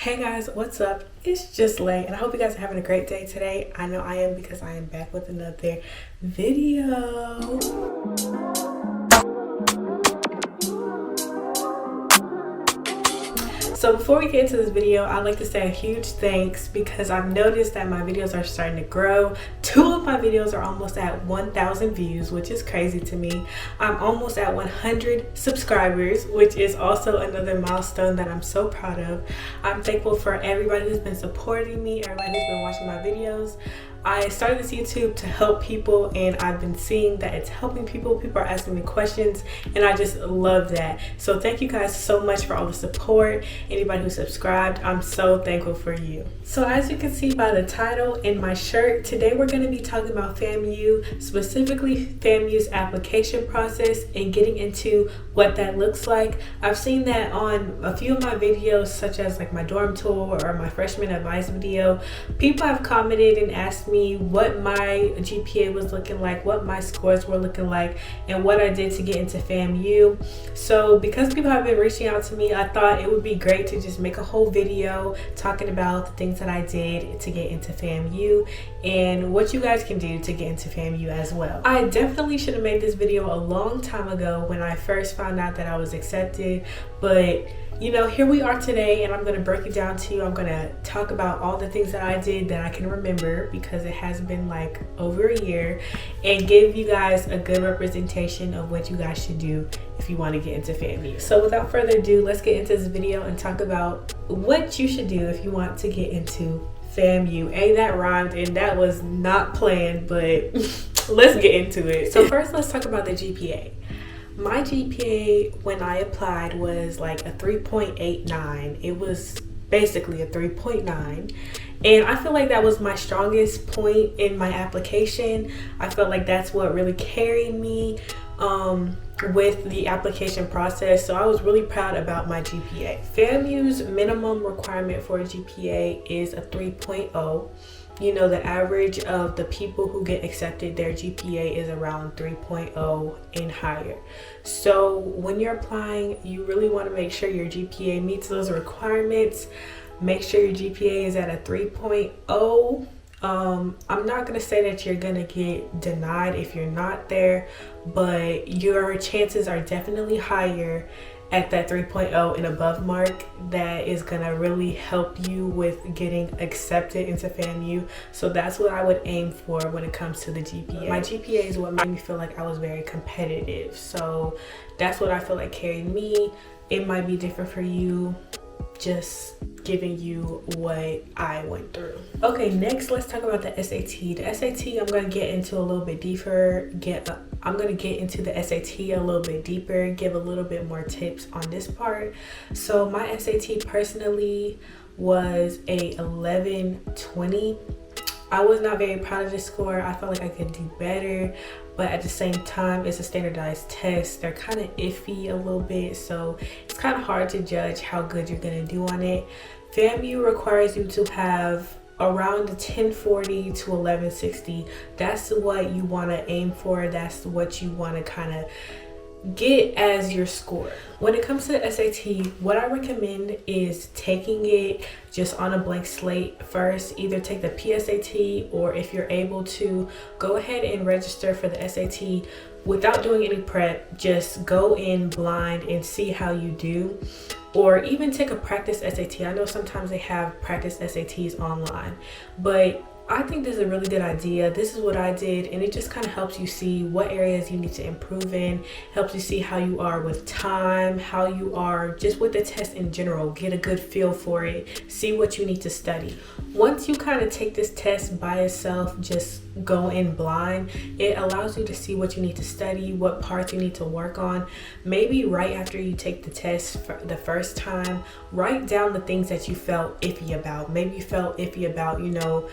Hey guys, what's up? It's just Lay, and I hope you guys are having a great day today. I know I am because I am back with another video. So before we get into this video, I'd like to say a huge thanks because I've noticed that my videos are starting to grow. 2 of my videos are almost at 1,000 views, which is crazy to me. I'm almost at 100 subscribers, which is also another milestone that I'm so proud of. I'm thankful for everybody who's been supporting me, everybody who's been watching my videos. I started this YouTube to help people, and I've been seeing that it's helping people. People are asking me questions, and I just love that. So thank you guys so much for all the support. Anybody who subscribed, I'm so thankful for you. So as you can see by the title and my shirt, today we're going to be talking about FAMU, specifically FAMU's application process and getting into what that looks like. I've seen that on a few of my videos, such as like my dorm tour or my freshman advice video. People have commented and asked me what my GPA was looking like, what my scores were looking like, and what I did to get into FAMU. So because people have been reaching out to me, I thought it would be great to just make a whole video talking about the things that I did to get into FAMU and what you guys can do to get into FAMU as well. I definitely should have made this video a long time ago when I first found out that I was accepted, but you know, here we are today, and I'm going to break it down to you. I'm going to talk about all the things that I did that I can remember, because it has been like over a year, and give you guys a good representation of what you guys should do if you want to get into FAMU. So without further ado, let's get into this video and talk about what you should do if you want to get into FAMU. That rhymed, and that was not planned, but let's get into it. So first, let's talk about the GPA. My GPA when I applied was like a 3.89. It was basically a 3.9, and I feel like that was my strongest point in my application. I felt like that's what really carried me with the application process, so I was really proud about my GPA. FAMU's minimum requirement for a GPA is a 3.0. You know, the average of the people who get accepted, their GPA is around 3.0 and higher. So when you're applying, you really want to make sure your GPA meets those requirements. Make sure your GPA is at a 3.0. I'm not going to say that you're going to get denied if you're not there, but your chances are definitely higher at that 3.0 and above mark. That is gonna really help you with getting accepted into FAMU. So that's what I would aim for when it comes to the GPA. My GPA is what made me feel like I was very competitive. So that's what I feel like carried me. It might be different for you. Just giving you what I went through. Okay, next let's talk about the SAT. The SAT I'm going to get into a little bit deeper. I'm going to get into the SAT a little bit deeper, give a little bit more tips on this part. So my SAT personally was a 1120. I was not very proud of this score. I felt like I could do better, but at the same time, it's a standardized test. They're kind of iffy a little bit, so it's kind of hard to judge how good you're gonna do on it. FAMU requires you to have around 1040 to 1160. That's what you want to aim for. That's what you want to kind of get as your score. When it comes to the SAT, what I recommend is taking it just on a blank slate first. Either take the PSAT, or if you're able to, go ahead and register for the SAT without doing any prep. Just go in blind and see how you do, or even take a practice SAT. I know sometimes they have practice SATs online, but I think this is a really good idea. This is what I did, and it just kind of helps you see what areas you need to improve in, helps you see how you are with time, how you are just with the test in general, get a good feel for it, see what you need to study. Once you kind of take this test by itself, just go in blind, it allows you to see what you need to study, what parts you need to work on. Maybe right after you take the test for the first time, write down the things that you felt iffy about. Maybe you felt iffy about, you know,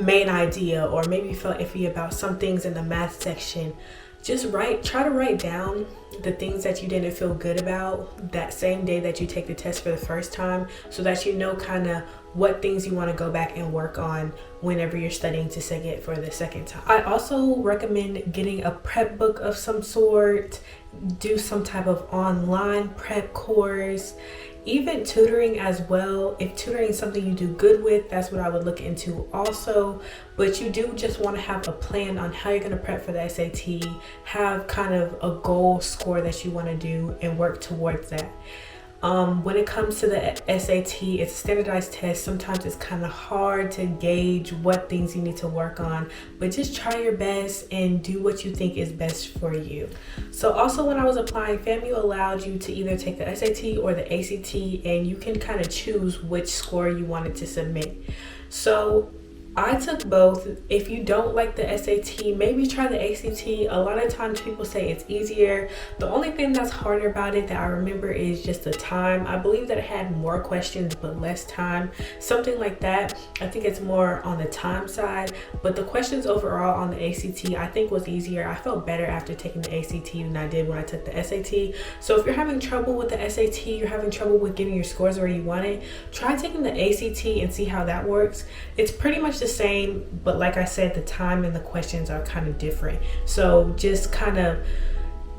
main idea, or maybe you felt iffy about some things in the math section. Just try to write down the things that you didn't feel good about that same day that you take the test for the first time, so that you know kind of what things you want to go back and work on whenever you're studying to take it for the second time. I also recommend getting a prep book of some sort, do some type of online prep course, even tutoring as well. If tutoring is something you do good with, that's what I would look into also. But you do just want to have a plan on how you're going to prep for the SAT, have kind of a goal score that you want to do and work towards that. When it comes to the SAT, it's a standardized test. Sometimes it's kind of hard to gauge what things you need to work on, but just try your best and do what you think is best for you. So also when I was applying, FAMU allowed you to either take the SAT or the ACT, and you can kind of choose which score you wanted to submit. So I took both. If you don't like the SAT, maybe try the ACT. A lot of times people say it's easier. The only thing that's harder about it that I remember is just the time. I believe that it had more questions but less time, something like that. I think it's more on the time side, but the questions overall on the ACT I think was easier. I felt better after taking the ACT than I did when I took the SAT. So if you're having trouble with the SAT, you're having trouble with getting your scores where you want it, try taking the ACT and see how that works. It's pretty much the same, but like I said, the time and the questions are kind of different. So just kind of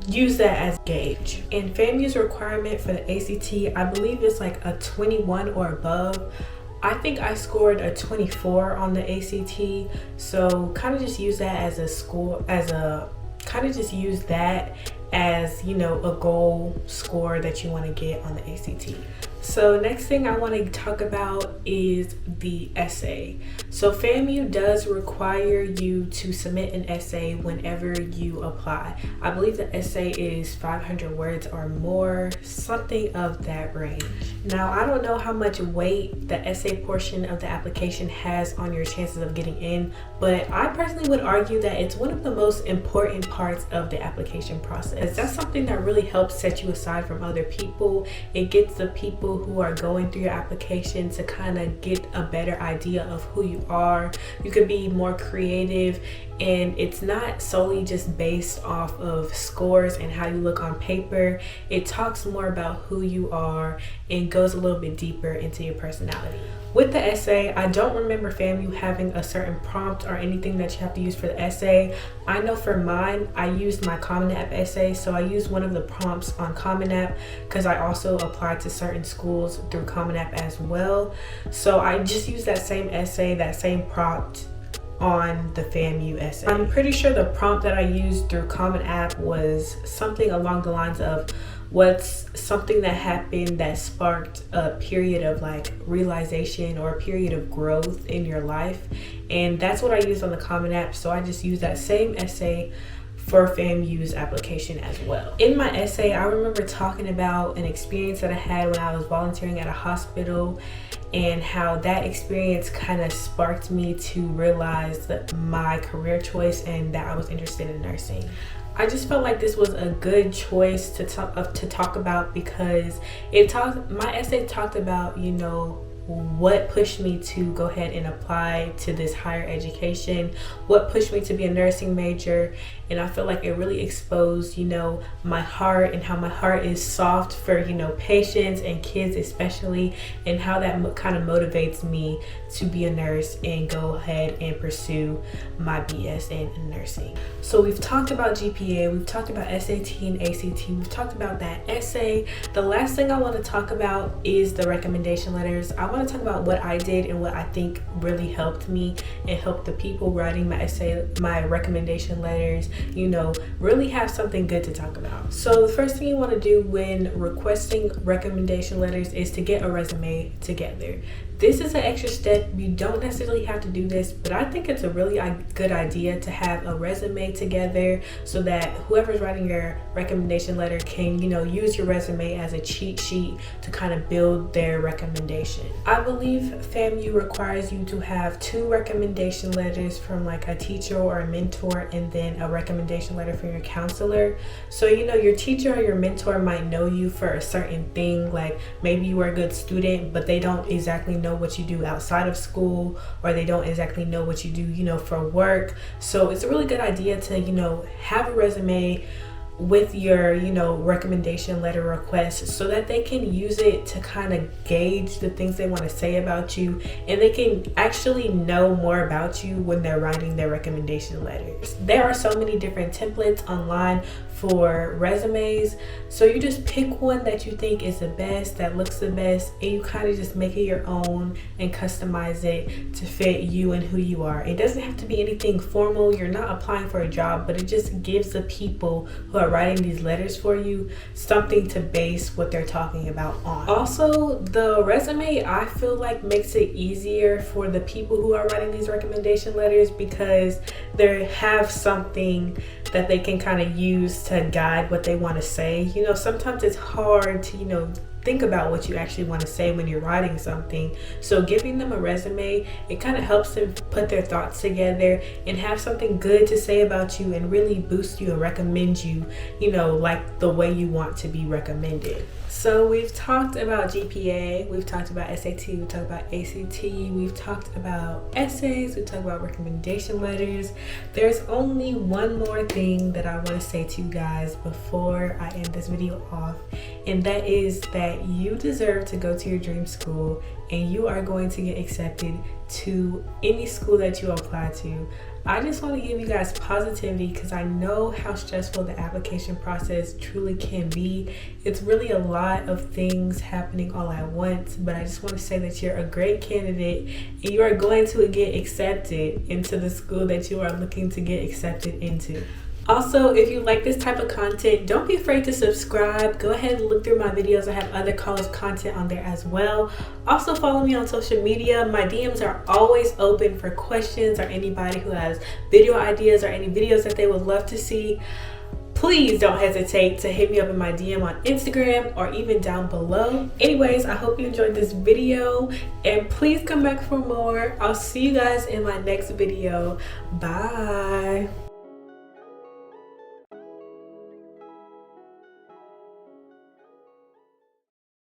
use that as gauge. And FAMU's requirement for the ACT, I believe it's like a 21 or above. I think I scored a 24 on the ACT. So kind of just use that as a score, you know, a goal score that you want to get on the ACT. So next thing I want to talk about is the essay. So FAMU does require you to submit an essay whenever you apply. I believe the essay is 500 words or more, something of that range. Now, I don't know how much weight the essay portion of the application has on your chances of getting in, but I personally would argue that it's one of the most important parts of the application process. That's something that really helps set you aside from other people. It gets the people who are going through your application to kind of get a better idea of who you are. You can be more creative, and it's not solely just based off of scores and how you look on paper. It talks more about who you are and goes a little bit deeper into your personality. With the essay, I don't remember FAMU having a certain prompt or anything that you have to use for the essay. I know for mine, I used my Common App essay, so I used one of the prompts on Common App because I also applied to certain schools through Common App as well. So I just used that same essay, that same prompt on the FAMU essay. I'm pretty sure the prompt that I used through Common App was something along the lines of, what's something that happened that sparked a period of like realization or a period of growth in your life? And that's what I used on the Common App. So I just used that same essay for FAMU's application as well. In my essay, I remember talking about an experience that I had when I was volunteering at a hospital, and how that experience kind of sparked me to realize that my career choice and that I was interested in nursing. I just felt like this was a good choice to talk about because my essay talked about, you know, what pushed me to go ahead and apply to this higher education, what pushed me to be a nursing major. And I feel like it really exposed, you know, my heart and how my heart is soft for, you know, patients and kids especially, and how that kind of motivates me to be a nurse and go ahead and pursue my BS in nursing. So we've talked about GPA, we've talked about SAT and ACT, we've talked about that essay. The last thing I want to talk about is the recommendation letters. I want to talk about what I did and what I think really helped me and helped the people writing my essay, my recommendation letters, you know, really have something good to talk about. So the first thing you want to do when requesting recommendation letters is to get a resume together. This is an extra step. You don't necessarily have to do this, but I think it's a really good idea to have a resume together so that whoever's writing your recommendation letter can, you know, use your resume as a cheat sheet to kind of build their recommendation. I believe FAMU requires you to have 2 recommendation letters from like a teacher or a mentor, and then a recommendation letter from your counselor. So, you know, your teacher or your mentor might know you for a certain thing, like maybe you are a good student, but they don't exactly know what you do outside of school, or they don't exactly know what you do, you know, for work. So it's a really good idea to, you know, have a resume with your, you know, recommendation letter request so that they can use it to kind of gauge the things they want to say about you, and they can actually know more about you when they're writing their recommendation letters. There are so many different templates online for resumes. So you just pick one that you think is the best, that looks the best, and you kind of just make it your own and customize it to fit you and who you are. It doesn't have to be anything formal. You're not applying for a job, but it just gives the people who are writing these letters for you something to base what they're talking about on. Also, the resume, I feel like, makes it easier for the people who are writing these recommendation letters because they have something that they can kind of use to guide what they want to say. You know, sometimes it's hard to, think about what you actually want to say when you're writing something. So giving them a resume, it kind of helps them put their thoughts together and have something good to say about you and really boost you and recommend you, like the way you want to be recommended. So we've talked about GPA, we've talked about SAT, we've talked about ACT, we've talked about essays, we've talked about recommendation letters. There's only one more thing that I want to say to you guys before I end this video off, and that is that you deserve to go to your dream school and you are going to get accepted to any school that you apply to. I just want to give you guys positivity because I know how stressful the application process truly can be. It's really a lot of things happening all at once, but I just want to say that you're a great candidate and you are going to get accepted into the school that you are looking to get accepted into. Also, if you like this type of content, don't be afraid to subscribe. Go ahead and look through my videos. I have other college content on there as well. Also, follow me on social media. My DMs are always open for questions or anybody who has video ideas or any videos that they would love to see. Please don't hesitate to hit me up in my DM on Instagram or even down below. Anyways, I hope you enjoyed this video and please come back for more. I'll see you guys in my next video. Bye.